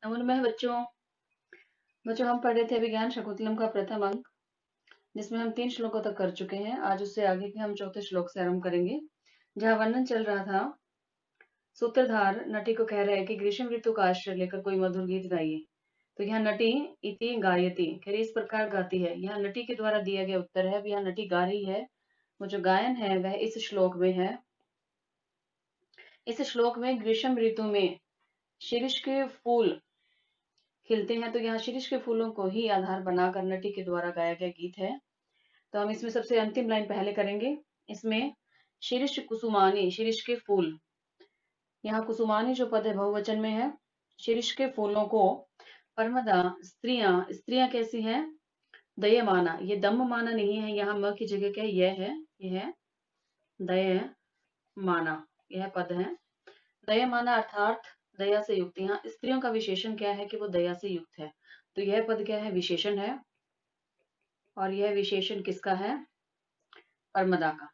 नमोनमः बच्चों। हम पढ़ रहे थे विज्ञान शकुंतलम का प्रथम अंक, जिसमें हम 3 श्लोकों तक कर चुके हैं। आज उससे आगे के हम चौथे श्लोक से आरंभ करेंगे, जहाँ वर्णन चल रहा था। सूत्रधार नटी को कह रहे हैं कि ग्रीष्म ऋतु का आश्रय लेकर कोई मधुर गीत गाइए। तो यहाँ नटी इति गायति कह रही, इस प्रकार गाती है। यहाँ नटी के द्वारा दिया गया उत्तर है। यहाँ नटी गा रही है। वो जो गायन है वह इस श्लोक में है। इस श्लोक में ग्रीष्म ऋतु में शीर्ष के फूल खिलते हैं, तो यहाँ शीर्ष के फूलों को ही आधार बनाकर नटी के द्वारा गाया गया गीत है। तो हम इसमें सबसे अंतिम लाइन पहले करेंगे। इसमें शीर्ष कुसुमानी, शीर्ष के फूल, यहाँ कुसुमानी जो पद है बहुवचन में है। शीर्ष के फूलों को परमदा स्त्रियां, स्त्रियां कैसी हैं? दयमाना, ये दम माना नहीं है, यहाँ म की जगह क्या यह है, यह है दय माना, यह पद है। दयमाना अर्थात दया से युक्त। यहाँ स्त्रियों का विशेषण क्या है कि वो दया से युक्त है। तो यह पद क्या है? विशेषण है। और यह विशेषण किसका है? परमदा का।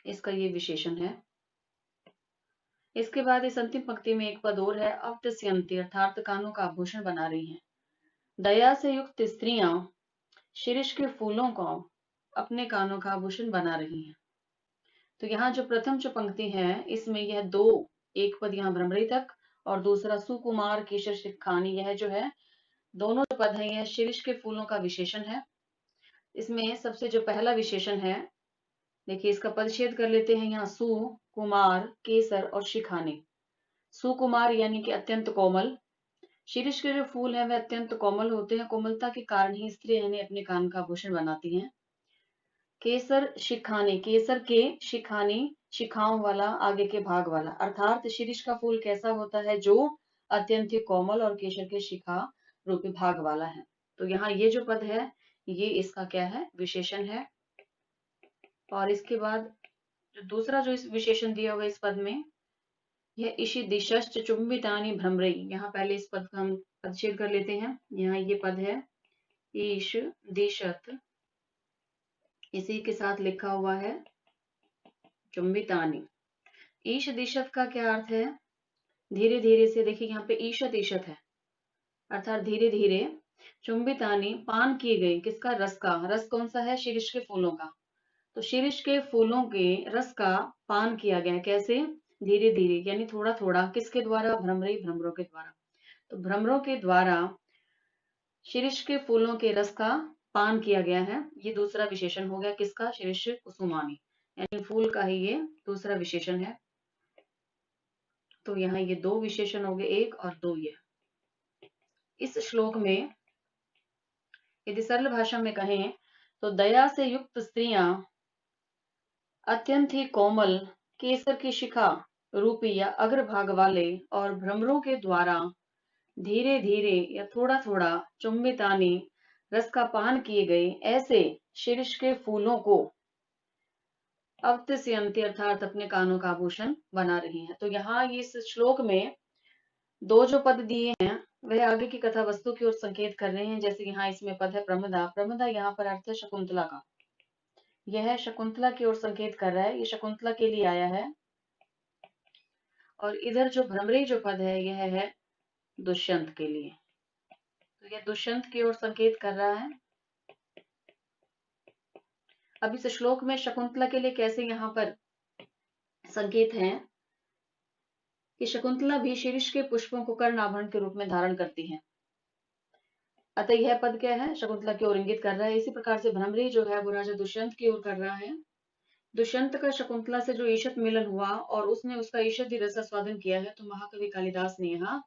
इसका ये विशेषण है। इसके बाद इस अंतिम पंक्ति में एक पद और है, अवतस्यन्ति अर्थात कानों का आभूषण बना रही हैं। दया से युक्त स्त्रियां शीर्ष के फूलों को अपने कानों का आभूषण बना रही हैं। तो यहाँ जो प्रथम जो पंक्ति है, इसमें यह दो, एक पद यहाँ भ्रमरी तक और दूसरा सुकुमार केशर शिखानी, यह जो है दोनों जो पद है यह शीर्ष के फूलों का विशेषण है। इसमें सबसे जो पहला विशेषण है, देखिए इसका पदच्छेद कर लेते हैं। यहाँ सु, कुमार, केसर और शिखानी। सुकुमार यानी कि अत्यंत कोमल। शीर्ष के जो फूल हैं वह अत्यंत कोमल होते हैं। कोमलता के कारण ही स्त्रियां इन्हें अपने कान का आभूषण बनाती हैं। केसर शिखानी, केसर के शिखानी, शिखाओं वाला, आगे के भाग वाला, अर्थात शीर्ष का फूल कैसा होता है? जो अत्यंत ही कोमल और केसर के शिखा रूपी भाग वाला है। तो यहाँ ये जो पद है ये इसका क्या है? विशेषण है। और इसके बाद जो दूसरा जो इस विशेषण दिया हुआ इस पद में, यह इशि दिशश्च चुंबितानि भ्रमरई। यहाँ पहले इस पद का हम पदच्छेद कर लेते हैं। यहाँ ये पद है ईश दिशत, इसी के साथ लिखा हुआ है चुंबितानि। ईश दिशत का क्या अर्थ है? धीरे धीरे से। देखिए यहाँ पे ईशत ईशत है, अर्थात धीरे धीरे। चुंबितानि पान किए गए, किसका? रस का। रस कौन सा है? शीर्ष के फूलों का। तो शीर्ष के फूलों के रस का पान किया गया है। कैसे? धीरे धीरे, यानी थोड़ा थोड़ा। किसके द्वारा? भ्रमरी, भ्रमरों के द्वारा। तो भ्रमरों के द्वारा शीर्ष के फूलों के रस का पान किया गया है। ये दूसरा विशेषण हो गया किसका? शीर्ष कुसुमानी, यानी फूल का ही ये दूसरा विशेषण है। तो यहाँ ये दो विशेषण हो गए, एक और दो ये। इस श्लोक में यदि सरल भाषा में कहें तो दया से युक्त स्त्रियां अत्यंत ही कोमल, केसर की शिखा रूपी या अग्रभाग वाले और भ्रमरों के द्वारा धीरे धीरे या थोड़ा थोड़ा चुंबितानी रस का पान किए गए ऐसे शीर्ष के फूलों को अवतस्यन्ति अर्थात अपने कानों का आभूषण बना रही है। तो यहाँ इस श्लोक में दो जो पद दिए हैं वह आगे की कथा वस्तु की ओर संकेत कर रहे हैं। जैसे यहाँ इसमें पद है प्रमदा। प्रमदा यहाँ पर अर्थ है शकुंतला का। यह शकुंतला की ओर संकेत कर रहा है, ये शकुंतला के लिए आया है। और इधर जो भ्रमरी जो पद है यह है दुष्यंत के लिए। तो यह दुष्यंत की ओर संकेत कर रहा है। अब इस श्लोक में शकुंतला के लिए कैसे यहाँ पर संकेत है कि शकुंतला भी शीर्ष के पुष्पों को कर्ण आभरण के रूप में धारण करती है। अतः यह पद क्या है? शकुंतला की ओर इंगित कर रहा है। इसी प्रकार से भ्रमरी जो है वो राजा दुष्यंत की ओर कर रहा है। दुष्यंत का शकुंतला से जो ईशत मिलन हुआ और उसने उसका ईशद रस स्वादन किया है, तो महाकवि कालिदास ने यहाँ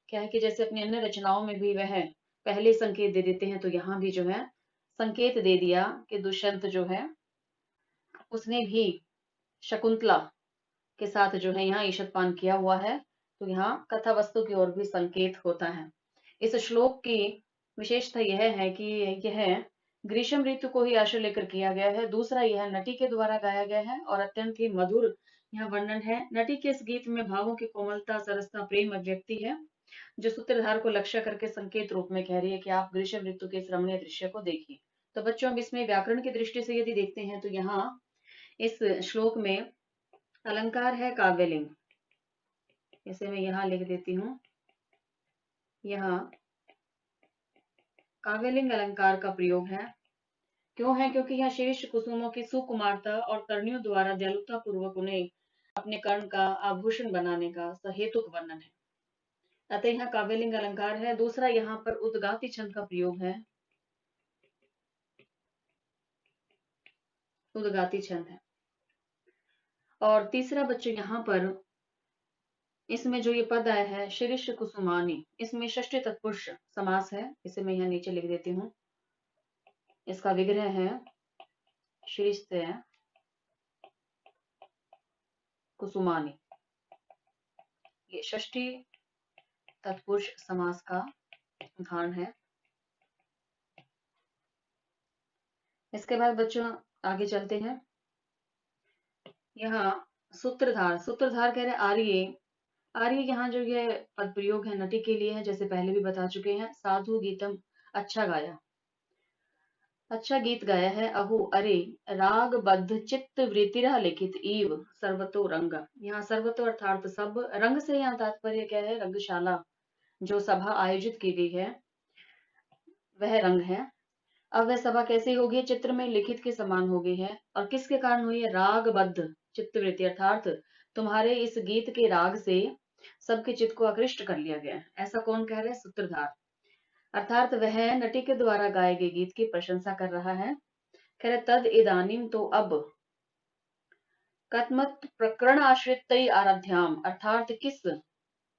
क्या है कि जैसे अपनी अन्य रचनाओं में भी वह पहले संकेत दे देते हैं, तो यहाँ भी जो है संकेत दे दिया कि दुष्यंत जो है उसने भी शकुंतला के साथ जो है यहाँ ईशत पान किया हुआ है। तो यहाँ कथा वस्तु की ओर भी संकेत होता है। इस श्लोक की विशेषता यह है कि यह ग्रीष्म ऋतु को ही आश्रय लेकर किया गया है। दूसरा यह नटी के द्वारा गाया गया है और अत्यंत ही मधुर यह वर्णन है। नटी के इस गीत में भावों की कोमलता, सरसता, प्रेम अभिव्यक्ति है, जो सूत्रधार को लक्ष्य करके संकेत रूप में कह रही है कि आप ग्रीष्म ऋतु के इस रमणीय दृश्य को देखिए। तो बच्चों अब इसमें व्याकरण की दृष्टि से यदि देखते हैं तो यहाँ इस श्लोक में अलंकार है काव्यलिंग। इसे मैं यहाँ लिख देती हूँ। यहाँ काव्यलिंग अलंकार का प्रयोग है। क्यों है? क्योंकि यहाँ शीर्ष कुसुमों की सुकुमारता और तरुणियों द्वारा दयालुता पूर्वक उन्हें अपने कर्ण का आभूषण बनाने का सहेतुक वर्णन है। अतः यहाँ काव्यलिंग अलंकार है। दूसरा यहाँ पर उद्गाती छंद का प्रयोग है। उद्गाती छंद है। और तीसरा बच्चों यहाँ पर इसमें जो ये पद आया है शीर्ष कुसुमानी, इसमें षष्ठी तत्पुरुष समास है। इसे मैं यहाँ नीचे लिख देती हूँ। इसका विग्रह है शीर्ष से कुसुमानी। ये षष्ठी तत्पुरुष समास का उदाहरण है। इसके बाद बच्चों आगे चलते हैं। यहाँ सूत्रधार, सूत्रधार कह रहे आर्य। आर्य यहाँ जो ये पद प्रयोग है नटी के लिए है, जैसे पहले भी बता चुके हैं। साधु गीतम, अच्छा गाया, अच्छा गीत गाया है। अहु अरे राग बद्ध चित्त वृत्तिरा लिखित ईव सर्वतो रंग। यहाँ सर्वतो अर्थात सब, रंग से यहाँ तात्पर्य क्या है? रंगशाला, जो सभा आयोजित की गई है वह रंग है। अब वह सभा कैसी होगी? चित्र में लिखित के समान हो गई है। और किसके कारण हुई है? रागबद्ध चित्तवृत्ति, अर्थात तुम्हारे इस गीत के राग से सबके चित्त को आकृष्ट कर लिया गया है। ऐसा कौन कह रहे हैं? सूत्रधार। अर्थात वह नटी के द्वारा गाए गए गीत की प्रशंसा कर रहा है। कह रहे तद इदानीम, तो अब, कथमत प्रकरण आश्रित आराध्याम, अर्थात किस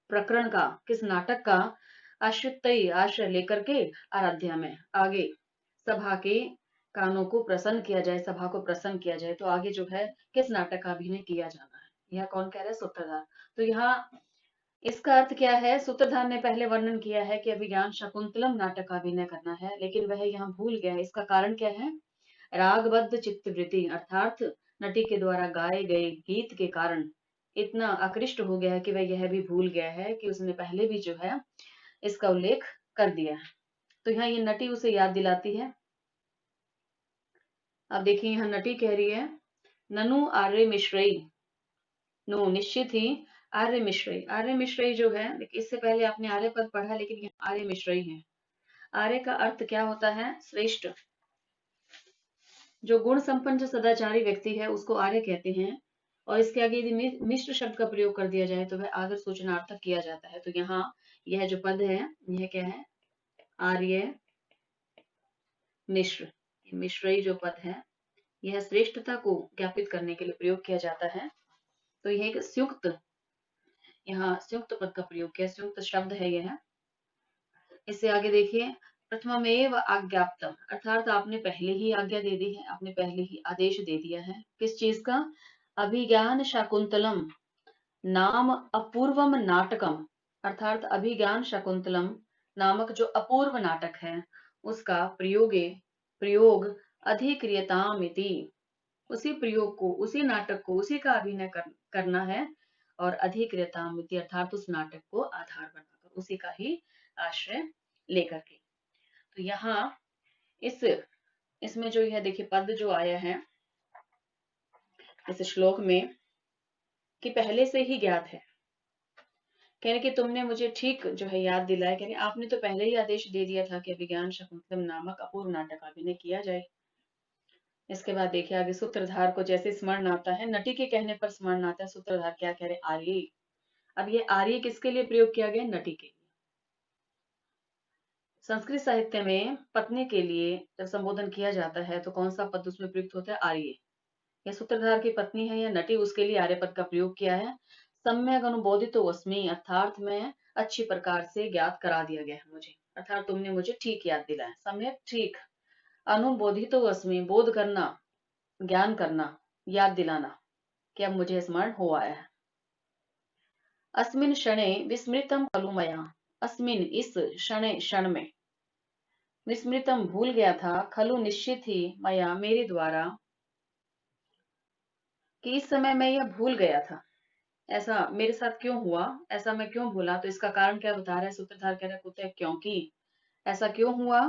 प्रकरण का, किस नाटक का आश्रित आश्रय लेकर के आराध्या में आगे सभा के कानों को प्रसन्न किया जाए, सभा को प्रसन्न किया जाए। तो आगे जो है किस नाटक का अभिनय किया जाना है, यह कौन कह रहा है? सूत्रधार। तो यहाँ इसका अर्थ क्या है? सूत्रधार ने पहले वर्णन किया है कि अभिज्ञान शकुंतलम नाटक का अभिनय करना है, लेकिन वह यहाँ भूल गया है। इसका कारण क्या है? रागबद्ध चित्तवृत्ति, अर्थात नटी के द्वारा गाए गए गीत के कारण इतना आकृष्ट हो गया है कि वह यह भी भूल गया है कि उसने पहले भी जो है इसका उल्लेख कर दिया है। तो यहाँ ये नटी उसे याद दिलाती है। अब देखिए यहाँ नटी कह रही है ननु आर्य मिश्रई, नो निश्चित ही आर्य मिश्रई। आर्य मिश्रई जो है, इससे पहले आपने आर्य पद पढ़ा, लेकिन यहाँ आर्य मिश्रई है। आर्य का अर्थ क्या होता है? श्रेष्ठ। जो गुण संपन्न, जो सदाचारी व्यक्ति है उसको आर्य कहते हैं। और इसके आगे यदि मिश्र शब्द का प्रयोग कर दिया जाए तो वह आदर सूचनार्थक किया जाता है। तो यहाँ यह जो पद है यह क्या है? आर्य मिश्र। मिश्रई जो पद है यह श्रेष्ठता को ज्ञापित करने के लिए प्रयोग किया जाता है। तो यह एक संयुक्त, यहाँ संयुक्त पद का प्रयोग किया, संयुक्त शब्द है यह। इससे आगे देखिए प्रथममेव आज्ञाप्तम, अर्थात आपने पहले ही आज्ञा दे दी है, आपने पहले ही आदेश दे दिया है। किस चीज का? अभिज्ञान शाकुंतलम नाम अपूर्वम नाटकम, अर्थात अभिज्ञान शाकुंतलम नामक जो अपूर्व नाटक है उसका प्रयोग अधिक्रियतामिति, उसी प्रयोग को, उसी नाटक को, उसी का अभिनय करना है। और अधिक्रियतामिति अर्थात उस नाटक को आधार बनाकर, उसी का ही आश्रय लेकर के। तो यहाँ इसमें जो यह देखिए पद जो आया है इस श्लोक में कि पहले से ही ज्ञात है। कह रहे कि तुमने मुझे ठीक जो है याद दिलाया, कह रहे आपने तो पहले ही आदेश दे दिया था कि अभिज्ञान शकुंतलम नामक अपूर्व नाटक का अभिनय किया जाए। इसके बाद देखिए आगे सूत्रधार को जैसे स्मरण आता है, नटी के कहने पर स्मरण आता है। सूत्रधार क्या कह रहे? आर्य। अब ये आर्य किसके लिए प्रयोग किया गया? नटी के लिए। संस्कृत साहित्य में पत्नी के लिए जब संबोधन किया जाता है तो कौन सा पद उसमें प्रयुक्त होता है? आर्य। यह सूत्रधार की पत्नी है या नटी, उसके लिए आर्य पद का प्रयोग किया है। सम्यक अनुबोधितो अस्मि, अर्थात में अच्छी प्रकार से ज्ञात करा दिया गया है मुझे, अर्थात तुमने मुझे ठीक याद दिलाया। सम्यक ठीक, अनुबोधितो अस्मि बोध करना, ज्ञान करना, याद दिलाना कि अब मुझे स्मरण हो आया है। अस्मिन क्षणे विस्मृतम खलु मया, अस्मिन इस क्षण में, विस्मृतम भूल गया था, खलु निश्चित ही, मया मेरे द्वारा, कि इस समय मैं यह भूल गया था। ऐसा मेरे साथ क्यों हुआ? ऐसा मैं क्यों भूला? तो इसका कारण क्या बता रहा है सूत्रधार? कह रहा है क्योंकि ऐसा क्यों हुआ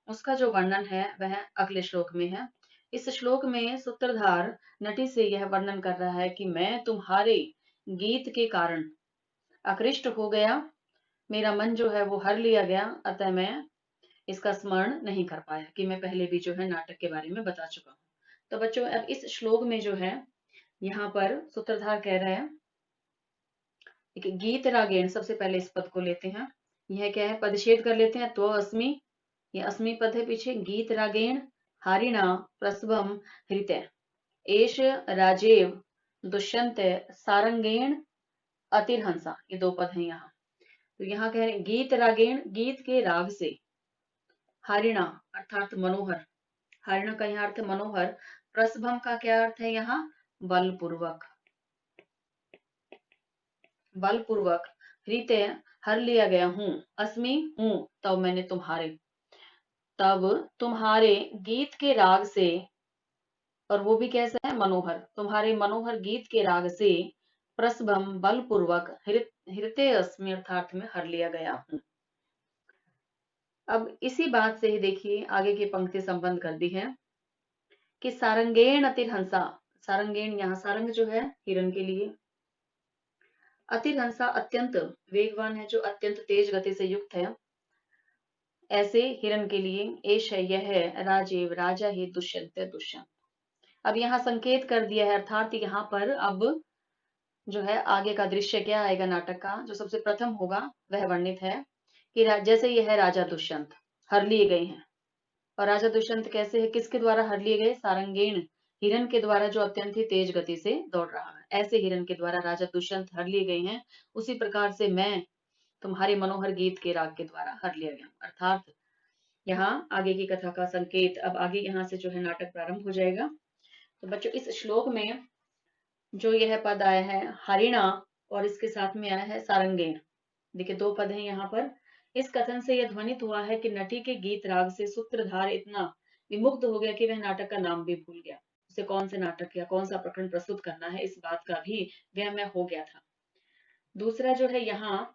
उसका जो वर्णन है वह अगले श्लोक में है। इस श्लोक में सूत्रधार नटी से यह वर्णन कर रहा है कि मैं तुम्हारे गीत के कारण आकृष्ट हो गया मेरा मन जो है वो हर लिया गया, अतः मैं इसका स्मरण नहीं कर पाया, कि मैं पहले भी जो है नाटक के बारे में बता चुका हूँ। तो बच्चों अब इस श्लोक में जो है यहाँ पर सूत्रधार कह रहे हैं, देखिए गीत रागेण, सबसे पहले इस पद को लेते हैं। यह क्या है, पदच्छेद कर लेते हैं। त्व अस्मि, ये अस्मि पद है पीछे। गीत रागेण हारिणा प्रसभम हृतय, एष राजेव दुष्यंत सारंगेण अतिरहंसा, ये दो पद हैं यहाँ। तो यहाँ कह रहे हैं गीत रागेण, गीत के राग से, हारिणा अर्थात मनोहर, हारिणा का यहाँ अर्थ मनोहर, प्रसभम का क्या अर्थ है यहाँ, बलपूर्वक, बलपूर्वक, हृतय हर लिया गया हूँ, अस्मि हूँ, तब मैंने तुम्हारे, तब तुम्हारे गीत के राग से, और वो भी कैसा है, मनोहर, तुम्हारे मनोहर गीत के राग से, प्रसभम बलपूर्वक, हृतय अस्मि अर्थात में हर लिया गया हूँ। अब इसी बात से ही देखिए आगे की पंक्ति संबंध कर दी है कि सारंगेण अतिरहंसा, सारंगेण यहाँ सारंग जो है हिरण के लिए, अतिरहंसा अत्यंत वेगवान है, जो अत्यंत तेज गति से युक्त है, ऐसे हिरण के लिए, एश है यह है, राजीव राजा ही, दुष्यंत दुष्यंत। अब यहाँ संकेत कर दिया है, अर्थात यहाँ पर अब जो है आगे का दृश्य क्या आएगा नाटक का, जो सबसे प्रथम होगा वह वर्णित है कि जैसे यह है राजा दुष्यंत हर लिए गए हैं, और राजा दुष्यंत कैसे है, किसके द्वारा हर लिए गए, सारंगेण हिरण के द्वारा, जो अत्यंत ही तेज गति से दौड़ रहा है, ऐसे हिरण के द्वारा राजा दुष्यंत हर लिए गए हैं। उसी प्रकार से मैं तुम्हारे मनोहर गीत के राग के द्वारा हर लिया गया, अर्थात यहाँ आगे की कथा का संकेत, अब आगे यहाँ से जो है नाटक प्रारंभ हो जाएगा। तो बच्चों इस श्लोक में जो यह पद आया है हरिणा, और इसके साथ में आया है सारंगेण, देखिए दो पद हैं यहाँ पर। इस कथन से यह ध्वनित हुआ है कि नटी के गीत राग से सूत्रधार इतना विमुग्ध हो गया कि वह नाटक का नाम भी भूल गया, उसे कौन से नाटक या कौन सा प्रकरण प्रस्तुत करना है इस बात का भी वहम हो गया था। दूसरा जो है यहाँ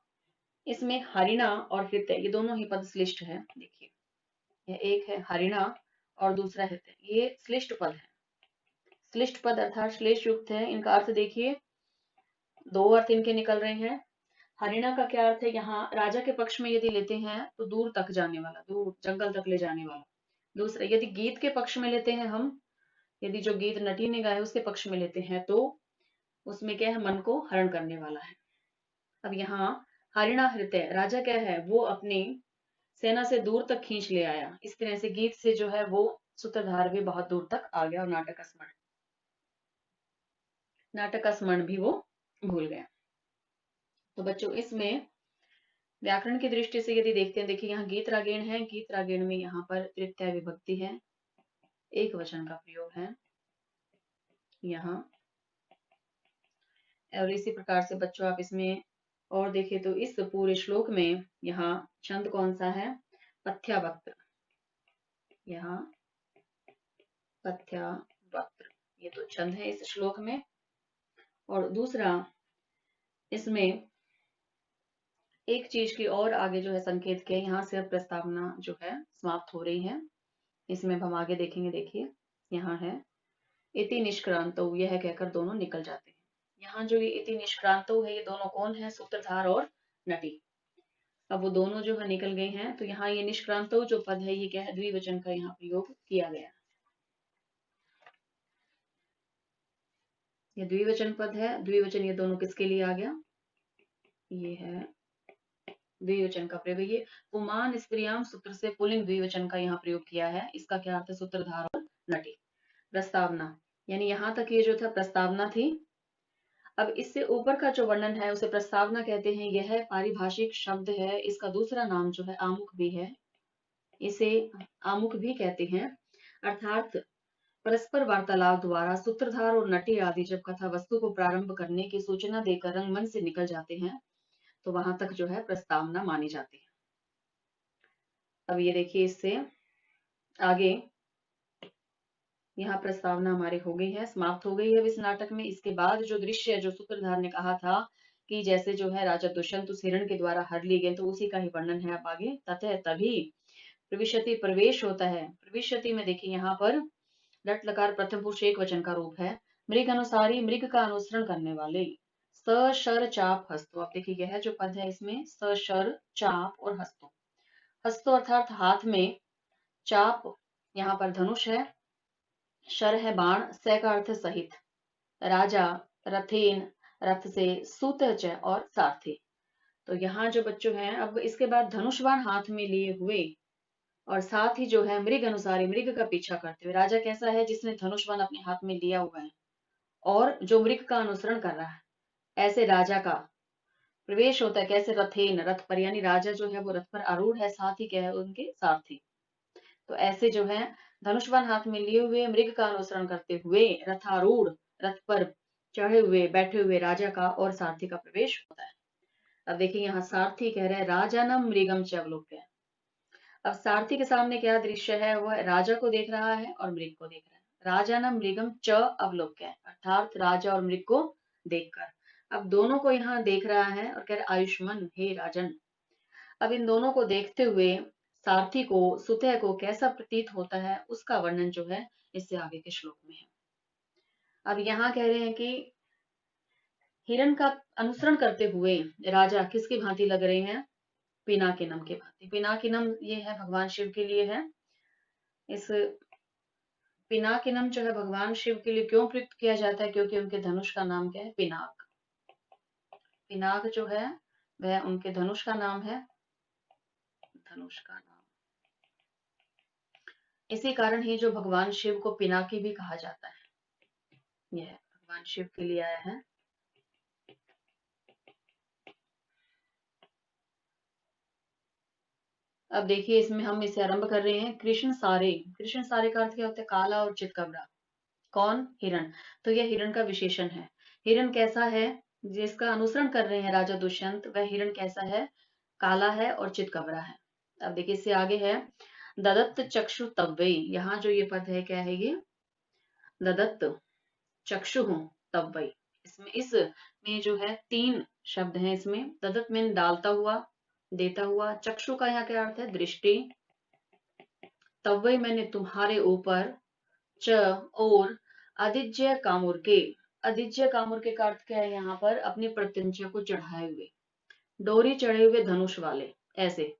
इसमें हरिणा और हृतय, ये दोनों ही पद श्लिष्ट है, देखिए यह एक है हरिणा और दूसरा हृतय, ये श्लिष्ट पद है। श्लिष्ट पद अर्थात श्लेष युक्त है, इनका अर्थ देखिए दो अर्थ इनके निकल रहे हैं। हरिणा का क्या अर्थ है, यहाँ राजा के पक्ष में यदि लेते हैं तो दूर तक जाने वाला, दूर जंगल तक ले जाने वाला। दूसरा यदि गीत के पक्ष में लेते हैं हम, यदि जो गीत नटी ने गाया उसके पक्ष में लेते हैं तो उसमें क्या है, मन को हरण करने वाला है। अब यहाँ हरिणा हृतय, राजा क्या है, वो अपनी सेना से दूर तक खींच ले आया, इस तरह से गीत से जो है वो सूत्रधार भी बहुत दूर तक आ गया, और नाटक का स्मरण भी वो भूल गया। तो बच्चों इसमें व्याकरण की दृष्टि से यदि देखते हैं, देखिए यहाँ गीत रागेण है, गीत रागेण में यहाँ पर तृतीया विभक्ति है, एक वचन का प्रयोग है यहाँ, और इसी प्रकार से बच्चों आप इसमें और देखें तो इस पूरे श्लोक में यहाँ छंद कौन सा है, पथ्यावक्त्र, यहाँ पथ्यावक्त्र, ये तो छंद है इस श्लोक में। और दूसरा इसमें एक चीज की और आगे जो है संकेत किया, यहाँ से प्रस्तावना जो है समाप्त हो रही है, इसमें हम आगे देखेंगे, देखिए यहाँ है इति निष्क्रांतो, यह कहकर दोनों निकल जाते हैं। यहाँ जो ये इति निष्क्रांतो है, ये दोनों कौन है, सूत्रधार और नटी। अब वो दोनों जो है निकल गए हैं, तो यहाँ ये निष्क्रांतो जो पद है, ये क्या है, द्विवचन का यहाँ प्रयोग किया गया, ये द्विवचन पद है। द्विवचन ये दोनों किसके लिए आ गया, ये है द्विवचन का प्रयोग, ये पुमान स्त्रियाम सूत्र से पुल्लिंग द्विवचन का यहाँ प्रयोग किया है। इसका क्या अर्थ है, सूत्रधार और नटी। प्रस्तावना, यानी यहाँ तक ये जो था प्रस्तावना थी। अब इससे ऊपर का जो वर्णन है उसे प्रस्तावना कहते हैं, यह पारिभाषिक शब्द है, इसका दूसरा नाम जो है आमुख भी है, इसे आमुख भी कहते हैं। अर्थात परस्पर वार्तालाप द्वारा सूत्रधार और नटी आदि जब कथा वस्तु को प्रारंभ करने की सूचना देकर रंगमंच से निकल जाते हैं, तो वहां तक जो है प्रस्तावना मानी जाती है। अब ये देखिए इससे आगे यहाँ प्रस्तावना हमारी हो गई है, समाप्त हो गई है इस नाटक में। इसके बाद जो दृश्य, जो सूत्रधार ने कहा था कि जैसे जो है राजा दुष्यंत उस हिरण के द्वारा हर लिए गए, तो उसी का ही वर्णन है अब आगे। ततः तभी प्रविशति प्रवेश होता है, प्रविशति में देखिए यहाँ पर लट लकार प्रथम पुरुष एक वचन का रूप है, मृग अनुसारी, मृग का अनुसरण करने वाले, स शर चाप हस्तो। अब देखिए यह जो पद है इसमें स शर चाप और हस्तो। हस्तो अर्थात हाथ में, चाप यहाँ पर धनुष है, शर है बाण, स का अर्थ है सहित, राजा, रथेन रथ से, सूत और सारथी। तो यहाँ जो बच्चों हैं अब इसके बाद धनुष बाण हाथ में लिए हुए और साथ ही जो है मृग अनुसारी, मृग का पीछा करते हुए। राजा कैसा है? जिसने धनुष बाण अपने हाथ में लिया हुआ है और जो मृग का अनुसरण कर रहा है, ऐसे राजा का प्रवेश होता है। कैसे? रथेन रथ पर, यानी राजा जो है वो रथ पर आरूढ़ है, साथ ही क्या है उनके सारथी। तो ऐसे जो है धनुष बाण हाथ में लिए हुए मृग का अनुसरण करते हुए रथारूढ़, रथ पर चढ़े हुए बैठे हुए राजा का और सारथी का प्रवेश होता है। अब देखिए यहाँ सारथी कह रहे हैं राजानम मृगम च अवलोक्य। अब सारथी के सामने क्या दृश्य है? वह राजा को देख रहा है और मृग को देख रहा है। राजानम मृगम च अवलोक्य, अर्थात राजा और मृग को देखकर। अब दोनों को यहाँ देख रहा है और कह रहे आयुष्मान हे राजन। अब इन दोनों को देखते हुए सारथी को, सुतह को कैसा प्रतीत होता है उसका वर्णन जो है इससे आगे के श्लोक में है। अब यहाँ कह रहे हैं कि हिरण का अनुसरण करते हुए राजा किसकी भांति लग रहे हैं? पिनाकिनम के भांति। पिनाकिनम ये है भगवान शिव के लिए है। इस पिनाकिनम जो है भगवान शिव के लिए क्यों प्रयुक्त किया जाता है? क्योंकि उनके धनुष का नाम क्या है? पिनाक। पिनाक जो है वह उनके धनुष का नाम है, धनुष का नाम। इसी कारण ही जो भगवान शिव को पिनाकी भी कहा जाता है। यह भगवान शिव के लिए आया है। अब देखिए इसमें हम इसे आरंभ कर रहे हैं। कृष्ण सारे, कृष्ण सारे का अर्थ क्या होता है? काला और चितकबरा। कौन? हिरण। तो यह हिरण का विशेषण है। हिरण कैसा है? जिसका अनुसरण कर रहे हैं राजा दुष्यंत, वह हिरण कैसा है? काला है और चितकबरा है। अब देखिए इससे आगे है ददत्त चक्षु तव्वई। यहाँ जो ये पद है क्या है? ये ददत्त चक्षु तव्वई। इसमें इस में जो है तीन शब्द हैं। इसमें ददत्त में डालता हुआ, देता हुआ। चक्षु का यहाँ क्या अर्थ है? दृष्टि। तव्वई मैंने तुम्हारे ऊपर, च और आदिज्य कामुर के। आदिज्य कामुर के का अर्थ क्या है? यहाँ पर अपनी प्रत्यंचा को चढ़ाए हुए, डोरी चढ़े हुए धनुष वाले, ऐसे।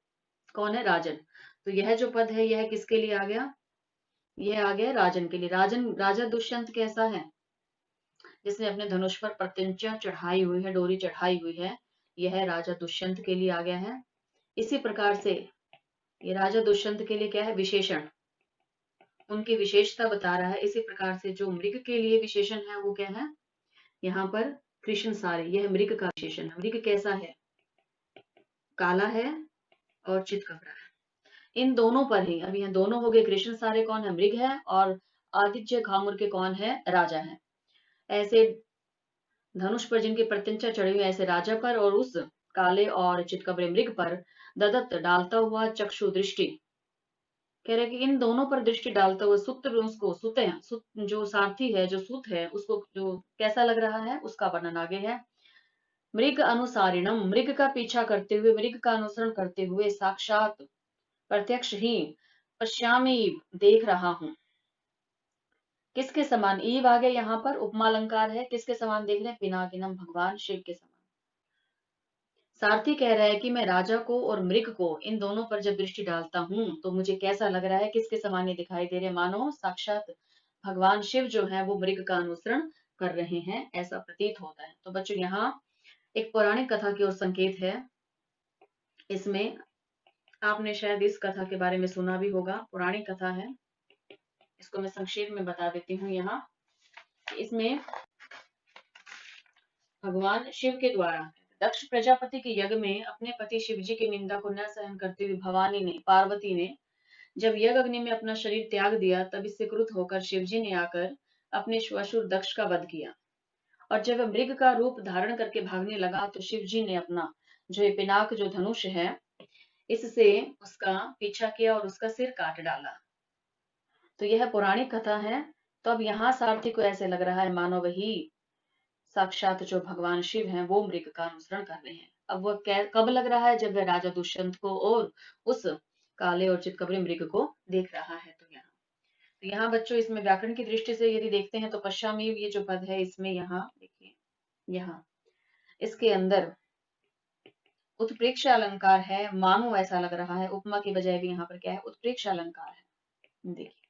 कौन है? राजन। तो यह जो पद है यह किसके लिए आ गया? यह आ गया राजन के लिए। राजन, राजा दुष्यंत कैसा है? जिसने अपने धनुष पर प्रत्यंचा चढ़ाई हुई है, डोरी चढ़ाई हुई है। यह राजा दुष्यंत के लिए आ गया है। इसी प्रकार से ये राजा दुष्यंत के लिए क्या है? विशेषण, उनकी विशेषता बता रहा है। इसी प्रकार से जो मृग के लिए विशेषण है वो क्या है? यहाँ पर कृष्ण सारे, यह मृग का विशेषण है। मृग कैसा है? काला है और चितकबरा है। इन दोनों पर ही, अब यहाँ दोनों हो गए। कृष्ण सारे कौन है? मृग है। और आदित्य घामुर के कौन है? राजा है। ऐसे धनुष पर जिनकी प्रत्यंचा चढ़ी हुई, ऐसे राजा पर और उस काले और चितकबरे मृग पर ददत्त डालता हुआ चक्षु दृष्टि। कह रहे कि इन दोनों पर दृष्टि डालता हुआ सुत, उसको सुत है, सुत जो सारथी है, जो सुत है, उसको जो कैसा लग रहा है उसका वर्णन आगे है। मृग अनुसारिणम, मृग का पीछा करते हुए, मृग का अनुसरण करते हुए, साक्षात प्रत्यक्ष ही, पश्यामी देख रहा हूं। किसके समान? ईव आ गया यहाँ पर, उपमा अलंकार है। किसके समान देख रहे हैं? पिनाकिनम, भगवान शिव के समान। सारथी कह रहा है कि मैं राजा को और मृग को, इन दोनों पर जब दृष्टि डालता हूं तो मुझे कैसा लग रहा है? किसके समान ये दिखाई दे रहे? मानो साक्षात भगवान शिव जो है वो मृग का अनुसरण कर रहे हैं, ऐसा प्रतीत होता है। तो बच्चों यहाँ एक पौराणिक कथा की ओर संकेत है। इसमें आपने शायद इस कथा के बारे में सुना भी होगा, पौराणिक कथा है। इसको मैं संक्षेप में बता देती हूँ। यहाँ इसमें भगवान शिव के द्वारा दक्ष प्रजापति के यज्ञ में अपने पति शिव जी की निंदा को न सहन करते हुए भवानी ने, पार्वती ने जब यज्ञ अग्नि में अपना शरीर त्याग दिया, तब इससे क्रुद्ध होकर शिव जी ने आकर अपने श्वासुर दक्ष का वध किया। और जब वह मृग का रूप धारण करके भागने लगा तो शिव जी ने अपना जो पिनाक, जो धनुष है, इससे उसका पीछा किया और उसका सिर काट डाला। तो यह पौराणिक कथा है। तो अब यहाँ सारथी को ऐसे लग रहा है मानो वही साक्षात जो भगवान शिव हैं वो मृग का अनुसरण कर रहे हैं। अब वह कब लग रहा है? जब वह राजा दुष्यंत को और उस काले और चितकबरे मृग को देख रहा है। तो यहाँ बच्चों इसमें व्याकरण की दृष्टि से यदि देखते हैं तो पश्चामीव ये जो पद है इसमें यहाँ देखिए, यहाँ इसके अंदर उत्प्रेक्ष अलंकार है, मानो ऐसा लग रहा है, उपमा की बजाय भी यहाँ पर क्या है, उत्प्रेक्ष अलंकार है। देखिए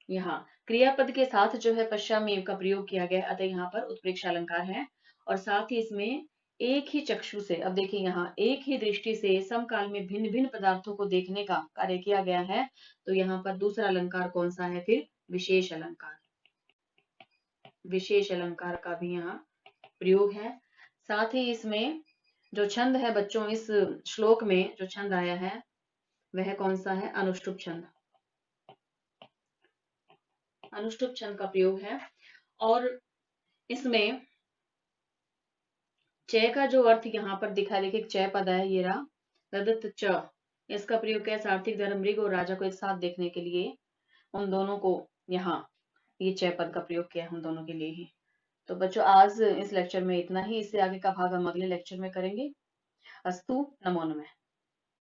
यहाँ क्रियापद के साथ जो है पश्चामेव का प्रयोग किया गया, अतः यहाँ पर उत्प्रेक्ष अलंकार है। और साथ ही इसमें एक ही चक्षु से, अब देखिए यहाँ एक ही दृष्टि से समकाल में भिन्न भिन्न पदार्थों को देखने का कार्य किया गया है। तो यहाँ पर दूसरा अलंकार कौन सा है फिर, विशेष अलंकार। विशेष अलंकार का भी यहाँ प्रयोग है। साथ ही इसमें जो छंद है बच्चों, इस श्लोक में जो छंद आया है वह कौन सा है, अनुष्टुप छंद। अनुष्टुप छंद का प्रयोग है। और इसमें च का जो अर्थ यहाँ पर दिखा, देखिए च पद है ये रहा, तदत च, इसका प्रयोग क्या, सारथिक धर्म मृग और राजा को एक साथ देखने के लिए उन दोनों को यहाँ ये च पद का प्रयोग किया है, उन दोनों के लिए ही। तो बच्चों आज इस लेक्चर में इतना ही, इससे आगे का भाग हम अगले लेक्चर में करेंगे। अस्तु, नमो नमः।